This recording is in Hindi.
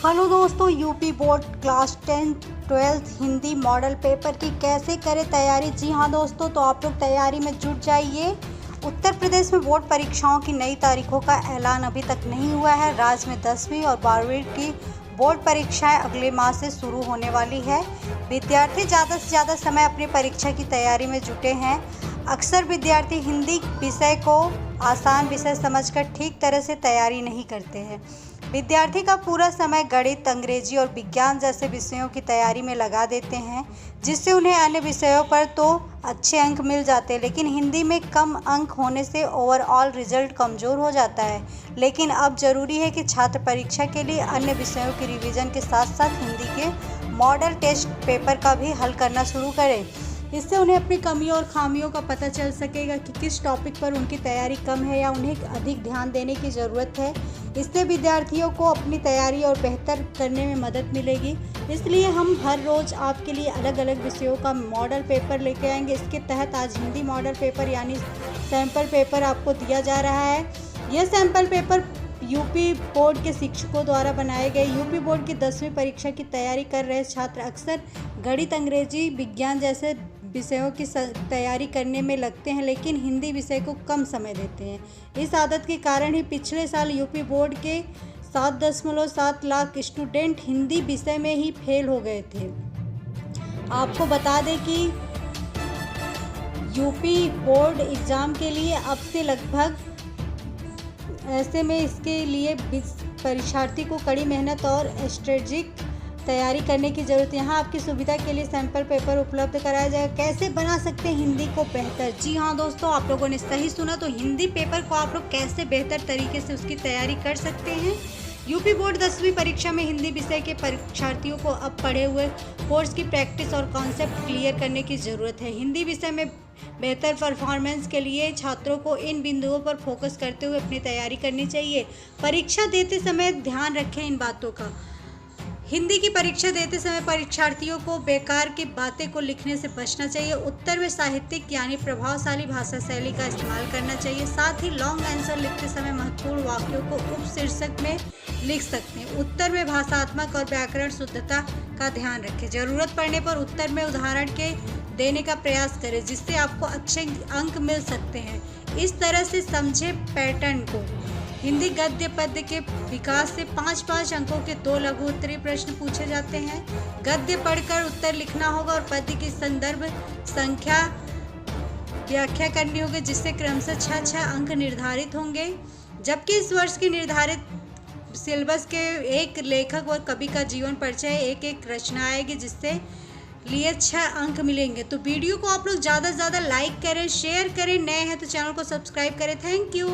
हेलो दोस्तों, UP board class 10 12th Hindi model paper की कैसे करें तैयारी। जी हाँ दोस्तों, तो आप लोग तैयारी में जुट जाइए। उत्तर प्रदेश में बोर्ड परीक्षाओं की नई तारीखों का ऐलान अभी तक नहीं हुआ है। राज्य में 10वीं और 12वीं की बोर्ड परीक्षाएं अगले माह से शुरू होने वाली है। विद्यार्थी ज़्यादा से ज़्यादा समय अपनी परीक्षा की तैयारी में जुटे हैं। अक्सर विद्यार्थी हिंदी विषय को आसान विषय समझकर ठीक तरह से तैयारी नहीं करते हैं। विद्यार्थी का पूरा समय गणित, अंग्रेजी और विज्ञान जैसे विषयों की तैयारी में लगा देते हैं, जिससे उन्हें अन्य विषयों पर तो अच्छे अंक मिल जाते हैं, लेकिन हिंदी में कम अंक होने से ओवरऑल रिजल्ट कमज़ोर हो जाता है। लेकिन अब ज़रूरी है कि छात्र परीक्षा के लिए अन्य विषयों की रिवीजन के साथ साथ हिंदी के मॉडल टेस्ट पेपर का भी हल करना शुरू करें। इससे उन्हें अपनी कमियों और खामियों का पता चल सकेगा कि किस टॉपिक पर उनकी तैयारी कम है या उन्हें अधिक ध्यान देने की ज़रूरत है। इससे विद्यार्थियों को अपनी तैयारी और बेहतर करने में मदद मिलेगी। इसलिए हम हर रोज़ आपके लिए अलग अलग विषयों का मॉडल पेपर लेके आएंगे। इसके तहत आज हिंदी मॉडल पेपर यानी सैम्पल पेपर आपको दिया जा रहा है। यह सैम्पल पेपर यूपी बोर्ड के शिक्षकों द्वारा बनाए गए। यूपी बोर्ड की 10वीं परीक्षा की तैयारी कर रहे छात्र अक्सर गणित, अंग्रेजी, विज्ञान जैसे विषयों की तैयारी करने में लगते हैं, लेकिन हिंदी विषय को कम समय देते हैं। इस आदत के कारण ही पिछले साल यूपी बोर्ड के 7.7 लाख स्टूडेंट हिंदी विषय में ही फेल हो गए थे। आपको बता दें कि यूपी बोर्ड एग्ज़ाम के लिए अब से लगभग ऐसे में इसके लिए परीक्षार्थी को कड़ी मेहनत और स्ट्रेटेजिक तैयारी करने की ज़रूरत है। यहाँ आपकी सुविधा के लिए सैम्पल पेपर उपलब्ध कराया जाएगा। कैसे बना सकते हैं हिंदी को बेहतर। जी हाँ दोस्तों, आप लोगों ने सही सुना। तो हिंदी पेपर को आप लोग कैसे बेहतर तरीके से उसकी तैयारी कर सकते हैं। यूपी बोर्ड 10वीं परीक्षा में हिंदी विषय के परीक्षार्थियों को अब पढ़े हुए कोर्स की प्रैक्टिस और कॉन्सेप्ट क्लियर करने की ज़रूरत है। हिंदी विषय में बेहतर परफॉर्मेंस के लिए छात्रों को इन बिंदुओं पर फोकस करते हुए अपनी तैयारी करनी चाहिए। परीक्षा देते समय ध्यान रखें इन बातों का। हिंदी की परीक्षा देते समय परीक्षार्थियों को बेकार की बातें को लिखने से बचना चाहिए। उत्तर में साहित्यिक यानी प्रभावशाली भाषा शैली का इस्तेमाल करना चाहिए। साथ ही लॉन्ग आंसर लिखते समय महत्वपूर्ण वाक्यों को उपशीर्षक में लिख सकते हैं। उत्तर में भाषात्मक और व्याकरण शुद्धता का ध्यान रखें। ज़रूरत पड़ने पर उत्तर में उदाहरण के देने का प्रयास करें, जिससे आपको अच्छे अंक मिल सकते हैं। इस तरह से समझे पैटर्न को। हिंदी गद्य पद्य के विकास से 5-5 अंकों के 2 लघु उत्तरीय प्रश्न पूछे जाते हैं। गद्य पढ़कर उत्तर लिखना होगा और पद्य की संदर्भ संख्या व्याख्या करनी होगी, जिससे क्रमशः 6-6 अंक निर्धारित होंगे। जबकि इस वर्ष की निर्धारित सिलेबस के एक लेखक और कवि का जीवन परिचय एक रचना आएगी, जिससे लिए 6 अंक मिलेंगे। तो वीडियो को आप लोग ज़्यादा से ज़्यादा लाइक करें, शेयर करें। नए हैं तो चैनल को सब्सक्राइब करें। Thank you.